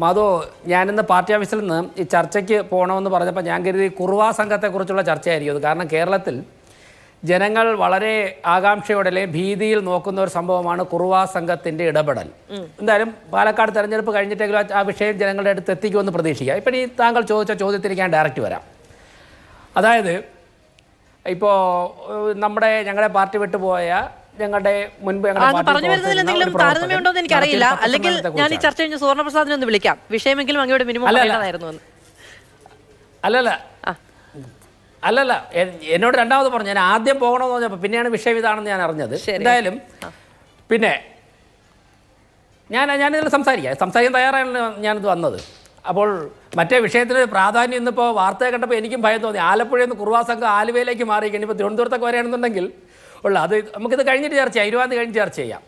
മാധു, ഞാനിന്ന് പാർട്ടി ഓഫീസിൽ നിന്ന് ഈ ചർച്ചയ്ക്ക് പോകണമെന്ന് പറഞ്ഞപ്പോൾ ഞാൻ കരുതി കുറുവാ സംഘത്തെക്കുറിച്ചുള്ള ചർച്ചയായിരിക്കും അത്. കാരണം കേരളത്തിൽ ജനങ്ങൾ വളരെ ആകാംക്ഷയോടെ അല്ലെങ്കിൽ ഭീതിയിൽ നോക്കുന്ന ഒരു സംഭവമാണ് കുറുവാ സംഘത്തിൻ്റെ ഇടപെടൽ. എന്തായാലും പാലക്കാട് തെരഞ്ഞെടുപ്പ് കഴിഞ്ഞിട്ടെങ്കിലും ആ വിഷയം ജനങ്ങളുടെ അടുത്ത് എത്തിക്കുമെന്ന് പ്രതീക്ഷിക്കുക. ഇപ്പം ഈ താങ്കൾ ചോദിച്ച ചോദ്യത്തിലേക്ക് ഞാൻ ഡയറക്റ്റ് വരാം. അതായത് ഇപ്പോൾ ഞങ്ങളുടെ പാർട്ടി വിട്ടുപോയ ഞങ്ങളുടെ മുൻപ് പറഞ്ഞു വരുന്നതിൽ എന്തെങ്കിലും താരതമ്യമുണ്ടോ എന്ന് എനിക്കറിയില്ല. അല്ലെങ്കിൽ ഞാൻ ഈ ചർച്ച കഴിഞ്ഞ് സുവർണപ്രസാദിനെ ഒന്ന് വിളിക്കാം, വിഷയമെങ്കിലും അങ്ങയുടെ മിനിമം പറയേണ്ടതായിരുന്നു. അല്ലല്ല, എന്നോട് രണ്ടാമത് പറഞ്ഞു. ഞാൻ ആദ്യം പോകണമെന്ന് പറഞ്ഞപ്പോൾ പിന്നെയാണ് വിഷയം ഇതാണെന്ന് ഞാൻ അറിഞ്ഞത്. എന്തായാലും പിന്നെ ഞാനിതിൽ സംസാരിക്കാൻ തയ്യാറാണ് ഞാനിത് വന്നത്. അപ്പോൾ മറ്റേ വിഷയത്തിന് പ്രാധാന്യം ഇന്നിപ്പോൾ വാർത്തയെ കണ്ടപ്പോൾ എനിക്കും ഭയം തോന്നി. ആലപ്പുഴയിൽ നിന്ന് കുറുവാ സംഘം ആലുവയിലേക്ക് മാറി ഇനിയിപ്പോൾ തിരുവനന്തപുരത്തൊക്കെ വരികയാണെന്നുണ്ടെങ്കിൽ അത് നമുക്കിത് കഴിഞ്ഞിട്ട് ചർച്ച ചെയ്യാം, 20 കഴിഞ്ഞ് ചർച്ച ചെയ്യാം.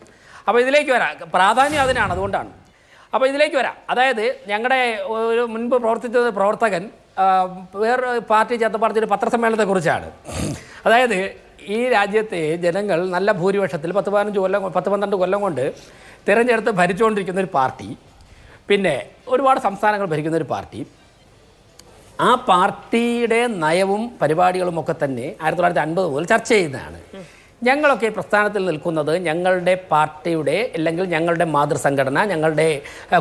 അപ്പോൾ ഇതിലേക്ക് വരാം, പ്രാധാന്യം അതിനാണ്, അതുകൊണ്ടാണ്. അപ്പോൾ ഇതിലേക്ക് വരാം. അതായത് ഞങ്ങളുടെ ഒരു മുൻപ് പ്രവർത്തിച്ച പ്രവർത്തകൻ വേറെ പാർട്ടി ചേർത്ത് പറഞ്ഞൊരു പത്രസമ്മേളനത്തെക്കുറിച്ചാണ്. അതായത് ഈ രാജ്യത്തെ ജനങ്ങൾ നല്ല ഭൂരിപക്ഷത്തിൽ 10-12 കൊല്ലം കൊണ്ട് തിരഞ്ഞെടുത്ത് ഭരിച്ചുകൊണ്ടിരിക്കുന്ന ഒരു പാർട്ടി, പിന്നെ ഒരുപാട് സംസ്ഥാനങ്ങൾ ഭരിക്കുന്ന ഒരു പാർട്ടി, ആ പാർട്ടിയുടെ നയവും പരിപാടികളും ഒക്കെ തന്നെ 1950 മുതൽ ചർച്ച ചെയ്യുന്നതാണ്. ഞങ്ങളൊക്കെ ഈ പ്രസ്ഥാനത്തിൽ നിൽക്കുന്നത് ഞങ്ങളുടെ പാർട്ടിയുടെ അല്ലെങ്കിൽ ഞങ്ങളുടെ മാതൃസംഘടന, ഞങ്ങളുടെ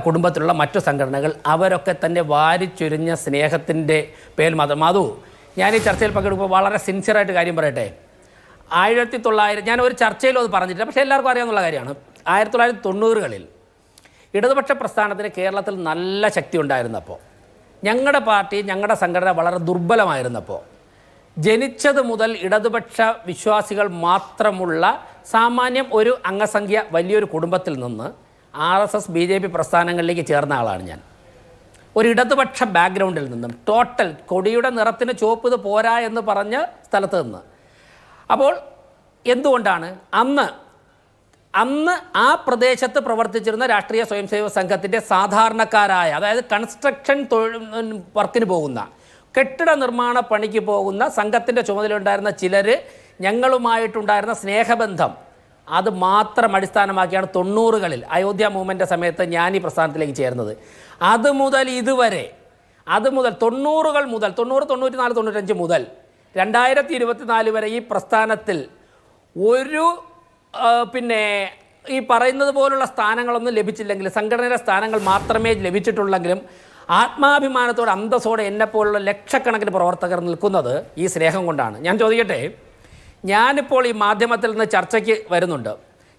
കുടുംബത്തിലുള്ള മറ്റു സംഘടനകൾ അവരൊക്കെ തന്നെ വാരിച്ചൊരിഞ്ഞ സ്നേഹത്തിൻ്റെ പേരിൽ മാത്രം. മാധു, ഞാൻ ഈ ചർച്ചയിൽ പങ്കെടുക്കുമ്പോൾ വളരെ സിൻസിയറായിട്ട് കാര്യം പറയട്ടെ. 1900 ഞാൻ ഒരു ചർച്ചയിലും അത് പറഞ്ഞിട്ടില്ല, പക്ഷേ എല്ലാവർക്കും അറിയാവുന്ന കാര്യമാണ്. 1990കളിൽ ഇടതുപക്ഷ പ്രസ്ഥാനത്തിന് കേരളത്തിൽ നല്ല ശക്തി ഉണ്ടായിരുന്നപ്പോൾ, ഞങ്ങളുടെ പാർട്ടി ഞങ്ങളുടെ സംഘടന വളരെ ദുർബലമായിരുന്നപ്പോൾ, ജനിച്ചത് മുതൽ ഇടതുപക്ഷ വിശ്വാസികൾ മാത്രമുള്ള സാമാന്യം ഒരു അംഗസംഖ്യ വലിയൊരു കുടുംബത്തിൽ നിന്ന് RSS BJP പ്രസ്ഥാനങ്ങളിലേക്ക് ചേർന്ന ആളാണ് ഞാൻ. ഒരു ഇടതുപക്ഷ ബാക്ക്ഗ്രൗണ്ടിൽ നിന്നും ടോട്ടൽ കൊടിയുടെ നിറത്തിന് ചുവപ്പ് ഇത് പോരാ എന്ന് പറഞ്ഞ സ്ഥലത്ത് നിന്ന്. അപ്പോൾ എന്തുകൊണ്ടാണ് അന്ന് ആ പ്രദേശത്ത് പ്രവർത്തിച്ചിരുന്ന രാഷ്ട്രീയ സ്വയംസേവക സംഘത്തിൻ്റെ സാധാരണക്കാരായ, അതായത് കൺസ്ട്രക്ഷൻ വർക്കിന് പോകുന്ന, കെട്ടിട നിർമ്മാണ പണിക്ക് പോകുന്ന സംഘത്തിൻ്റെ ചുമതലയുണ്ടായിരുന്ന ചിലർ ഞങ്ങളുമായിട്ടുണ്ടായിരുന്ന സ്നേഹബന്ധം അത് മാത്രം അടിസ്ഥാനമാക്കിയാണ് 90കളിൽ അയോധ്യ മൂവ്മെൻ്റ് സമയത്ത് ഞാൻ ഈ പ്രസ്ഥാനത്തിലേക്ക് ചേർന്നത്. അതുമുതൽ ഇതുവരെ, 90കൾ മുതൽ 90, 94, 95 മുതൽ 2024 വരെ ഈ പ്രസ്ഥാനത്തിൽ ഒരു പിന്നെ ഈ പറയുന്നത് പോലുള്ള സ്ഥാനങ്ങളൊന്നും ലഭിച്ചില്ലെങ്കിൽ, സംഘടനയുടെ സ്ഥാനങ്ങൾ മാത്രമേ ലഭിച്ചിട്ടുള്ളെങ്കിലും ആത്മാഭിമാനത്തോടെ അന്തസ്സോടെ എന്നെപ്പോലുള്ള ലക്ഷക്കണക്കിന് പ്രവർത്തകർ നിൽക്കുന്നത് ഈ സ്നേഹം കൊണ്ടാണ്. ഞാൻ ചോദിക്കട്ടെ, ഞാനിപ്പോൾ ഈ മാധ്യമത്തിൽ നിന്ന് ചർച്ചയ്ക്ക് വരുന്നുണ്ട്.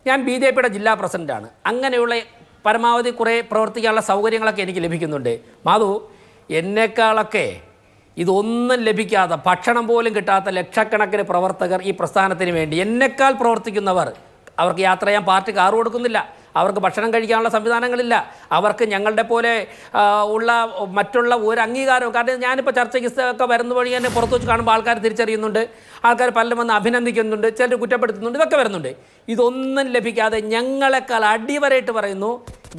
ഞാൻ BJPയുടെ ജില്ലാ പ്രസിഡൻ്റാണ്. അങ്ങനെയുള്ള പരമാവധി കുറേ പ്രവർത്തിക്കാനുള്ള സൗകര്യങ്ങളൊക്കെ എനിക്ക് ലഭിക്കുന്നുണ്ട്. മാധു, എന്നെക്കാളൊക്കെ ഇതൊന്നും ലഭിക്കാത്ത, ഭക്ഷണം പോലും കിട്ടാത്ത ലക്ഷക്കണക്കിന് പ്രവർത്തകർ ഈ പ്രസ്ഥാനത്തിന് വേണ്ടി എന്നെക്കാൾ പ്രവർത്തിക്കുന്നവർ, അവർക്ക് യാത്ര ചെയ്യാൻ പാർട്ടി കാറ് കൊടുക്കുന്നില്ല, അവർക്ക് ഭക്ഷണം കഴിക്കാനുള്ള സംവിധാനങ്ങളില്ല, അവർക്ക് ഞങ്ങളുടെ പോലെ ഉള്ള മറ്റുള്ള ഒരു അംഗീകാരവും. കാരണം ഞാനിപ്പോൾ ചർച്ചയ്ക്ക് ഒക്കെ വരുന്ന വഴി തന്നെ പുറത്തു വെച്ച് കാണുമ്പോൾ ആൾക്കാർ തിരിച്ചറിയുന്നുണ്ട്, ആൾക്കാർ പലരും വന്ന് അഭിനന്ദിക്കുന്നുണ്ട്, ചിലർ കുറ്റപ്പെടുത്തുന്നുണ്ട്, ഇതൊക്കെ വരുന്നുണ്ട്. ഇതൊന്നും ലഭിക്കാതെ ഞങ്ങളെക്കാൾ അടിവരയിട്ട് പറയുന്നു,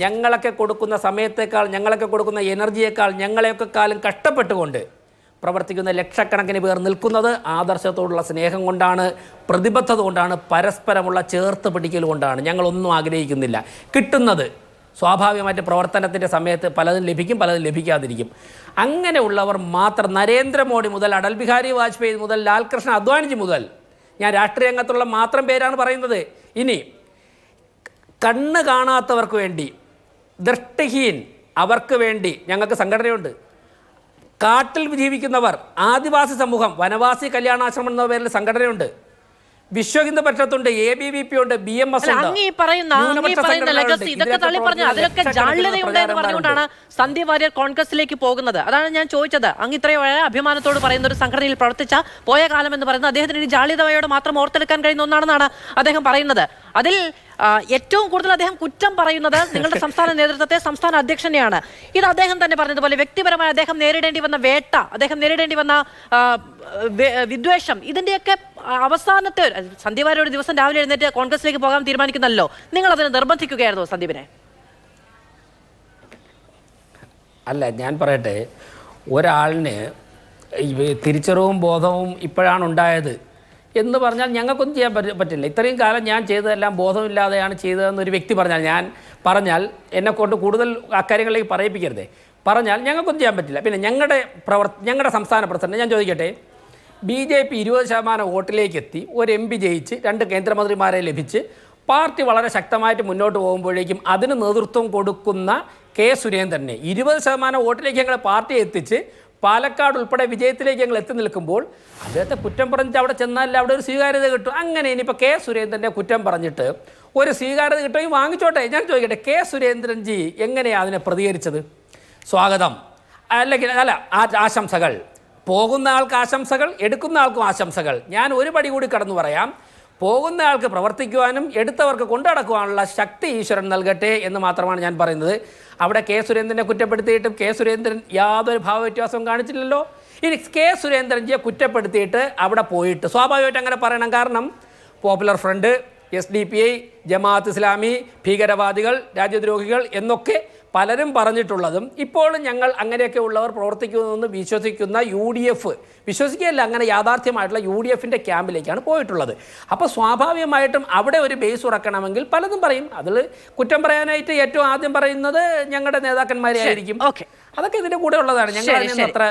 ഞങ്ങളൊക്കെ കൊടുക്കുന്ന സമയത്തേക്കാൾ, ഞങ്ങളൊക്കെ കൊടുക്കുന്ന എനർജിയേക്കാൾ, ഞങ്ങളെയൊക്കെ കാലം കഷ്ടപ്പെട്ടുകൊണ്ട് പ്രവർത്തിക്കുന്ന ലക്ഷക്കണക്കിന് പേർ നിൽക്കുന്നത് ആദർശത്തോടുള്ള സ്നേഹം കൊണ്ടാണ്, പ്രതിബദ്ധത കൊണ്ടാണ്, പരസ്പരമുള്ള ചേർത്ത് പിടിക്കൽ കൊണ്ടാണ്. ഞങ്ങളൊന്നും ആഗ്രഹിക്കുന്നില്ല. കിട്ടുന്നത് സ്വാഭാവികമായിട്ട് പ്രവർത്തനത്തിൻ്റെ സമയത്ത് പലതും ലഭിക്കും, പലതും ലഭിക്കാതിരിക്കും. അങ്ങനെയുള്ളവർ മാത്രം, നരേന്ദ്രമോദി മുതൽ അടൽ ബിഹാരി വാജ്പേയി മുതൽ ലാൽകൃഷ്ണ അദ്വാനിജി മുതൽ, ഞാൻ രാഷ്ട്രീയ രംഗത്തുള്ള മാത്രം പേരാണ് പറയുന്നത്. ഇനി കണ്ണ് കാണാത്തവർക്ക് വേണ്ടി, ദൃഷ്ടിഹീൻ അവർക്ക് വേണ്ടി ഞങ്ങൾക്ക് സംഘടനയുണ്ട്. കാട്ടിൽ ജീവിക്കുന്നവർ, ആദിവാസി സമൂഹം, വനവാസി കല്യാണാശ്രമം എന്ന പേരിൽ സംഘടനയുണ്ട്. വിശ്വഹിന്ദു പരിഷത്തുണ്ട്, ABVP ഉണ്ട്, BMS ഉണ്ട്. അതിലൊക്കെ ജാള്യതയുണ്ട് എന്ന് പറഞ്ഞുകൊണ്ടാണ് സന്ദീപ് വാര്യർ കോൺഗ്രസിലേക്ക് പോകുന്നത്. അതാണ് ഞാൻ ചോദിച്ചത്. അങ്ങ് ഇത്രയും അഭിമാനത്തോട് പറയുന്ന ഒരു സംഘടനയിൽ പ്രവർത്തിച്ച പോയ കാലം എന്ന് പറയുന്നത് അദ്ദേഹത്തിന് ജാള്യതയോട് മാത്രം ഓർത്തെടുക്കാൻ കഴിയുന്ന ഒന്നാണെന്നാണ് അദ്ദേഹം പറയുന്നത്. അതിൽ ഏറ്റവും കൂടുതൽ അദ്ദേഹം കുറ്റം പറയുന്നത് നിങ്ങളുടെ സംസ്ഥാന നേതൃത്വത്തെ, സംസ്ഥാന അധ്യക്ഷനെയാണ്. ഇത് അദ്ദേഹം തന്നെ പറഞ്ഞതുപോലെ വ്യക്തിപരമായി അദ്ദേഹം നേരിടേണ്ടി വന്ന വേട്ട, അദ്ദേഹം നേരിടേണ്ടി വന്ന വിദ്വേഷം, ഇതിന്റെയൊക്കെ അവസാനത്തെ സന്ദീപ് വാര്യർ ഒരു ദിവസം രാവിലെ എഴുന്നേറ്റ് കോൺഗ്രസിലേക്ക് പോകാൻ തീരുമാനിക്കുന്നല്ലോ, നിങ്ങൾ അതിനെ നിർബന്ധിക്കുകയായിരുന്നു സന്ദീപിനെ? അല്ല, ഞാൻ പറയട്ടെ, ഒരാളിന് തിരിച്ചറിവും ബോധവും ഇപ്പോഴാണ് ഉണ്ടായത്. എന്ന് പറഞ്ഞാൽ ഞങ്ങൾക്കൊന്നും ചെയ്യാൻ പറ്റില്ല. ഇത്രയും കാലം ഞാൻ ചെയ്തതെല്ലാം ബോധമില്ലാതെയാണ് ചെയ്തതെന്നൊരു വ്യക്തി പറഞ്ഞാൽ എന്നെക്കൊണ്ട് കൂടുതൽ അക്കാര്യങ്ങളിലേക്ക് പറയിപ്പിക്കരുതേ. പറഞ്ഞാൽ ഞങ്ങൾക്കൊന്നും ചെയ്യാൻ പറ്റില്ല. പിന്നെ ഞങ്ങളുടെ സംസ്ഥാന പ്രസിഡന്റ് ഞാൻ ചോദിക്കട്ടെ, BJP 20% വോട്ടിലേക്ക് എത്തി, ഒരു MP ജയിച്ച്, 2 കേന്ദ്രമന്ത്രിമാരെ ലഭിച്ച്, പാർട്ടി വളരെ ശക്തമായിട്ട് മുന്നോട്ട് പോകുമ്പോഴേക്കും അതിന് നേതൃത്വം കൊടുക്കുന്ന കെ സുരേന്ദ്രനെ 20% വോട്ടിലേക്ക് ഞങ്ങൾ പാർട്ടിയെ എത്തിച്ച് പാലക്കാട് ഉൾപ്പെടെ വിജയത്തിലേക്ക് ഞങ്ങൾ എത്തി നിൽക്കുമ്പോൾ അദ്ദേഹത്തെ കുറ്റം പറഞ്ഞിട്ട് അവിടെ ചെന്നാൽ അവിടെ ഒരു സ്വീകാര്യത കിട്ടും. അങ്ങനെ ഇനിയിപ്പോൾ കെ സുരേന്ദ്രൻ്റെ കുറ്റം പറഞ്ഞിട്ട് ഒരു സ്വീകാര്യത കിട്ടുമെങ്കിൽ വാങ്ങിച്ചോട്ടെ. ഞാൻ ചോദിക്കട്ടെ, കെ സുരേന്ദ്രൻജി എങ്ങനെയാണ് അതിനെ പ്രതികരിച്ചത്? സ്വാഗതം, അല്ലെങ്കിൽ അല്ല ആശംസകൾ, പോകുന്ന ആൾക്ക് ആശംസകൾ, എടുക്കുന്ന ആൾക്കും ആശംസകൾ. ഞാൻ ഒരു പടി കൂടി കടന്നു പറയാം, പോകുന്ന ആൾക്ക് പ്രവർത്തിക്കുവാനും എടുത്തവർക്ക് കൊണ്ടുനടക്കുവാനുള്ള ശക്തി ഈശ്വരൻ നൽകട്ടെ എന്ന് മാത്രമാണ് ഞാൻ പറയുന്നത്. അവിടെ കെ സുരേന്ദ്രനെ കുറ്റപ്പെടുത്തിയിട്ടും കെ സുരേന്ദ്രൻ യാതൊരു ഭാവവ്യത്യാസവും കാണിച്ചില്ലല്ലോ. ഇനി കെ സുരേന്ദ്രൻജിയെ കുറ്റപ്പെടുത്തിയിട്ട് അവിടെ പോയിട്ട് സ്വാഭാവികമായിട്ട് അങ്ങനെ പറയണം. കാരണം popular front, SDPI, Jamaat Islami, ഭീകരവാദികൾ, രാജ്യദ്രോഹികൾ എന്നൊക്കെ പലരും പറഞ്ഞിട്ടുള്ളതും ഇപ്പോഴും ഞങ്ങൾ അങ്ങനെയൊക്കെ ഉള്ളവർ പ്രവർത്തിക്കുമെന്ന് വിശ്വസിക്കുന്ന UDF വിശ്വസിക്കുകയല്ല, അങ്ങനെ യാഥാർത്ഥ്യമായിട്ടുള്ള UDFൻ്റെ ക്യാമ്പിലേക്കാണ് പോയിട്ടുള്ളത്. അപ്പോൾ സ്വാഭാവികമായിട്ടും അവിടെ ഒരു ബേസ് ഉറക്കണമെങ്കിൽ പലതും പറയും. അതിൽ കുറ്റം പറയാനായിട്ട് ഏറ്റവും ആദ്യം പറയുന്നത് ഞങ്ങളുടെ നേതാക്കന്മാരെ ആയിരിക്കും. അതൊക്കെ ഇതിൻ്റെ കൂടെ ഉള്ളതാണ്. ഞങ്ങൾ അത്ര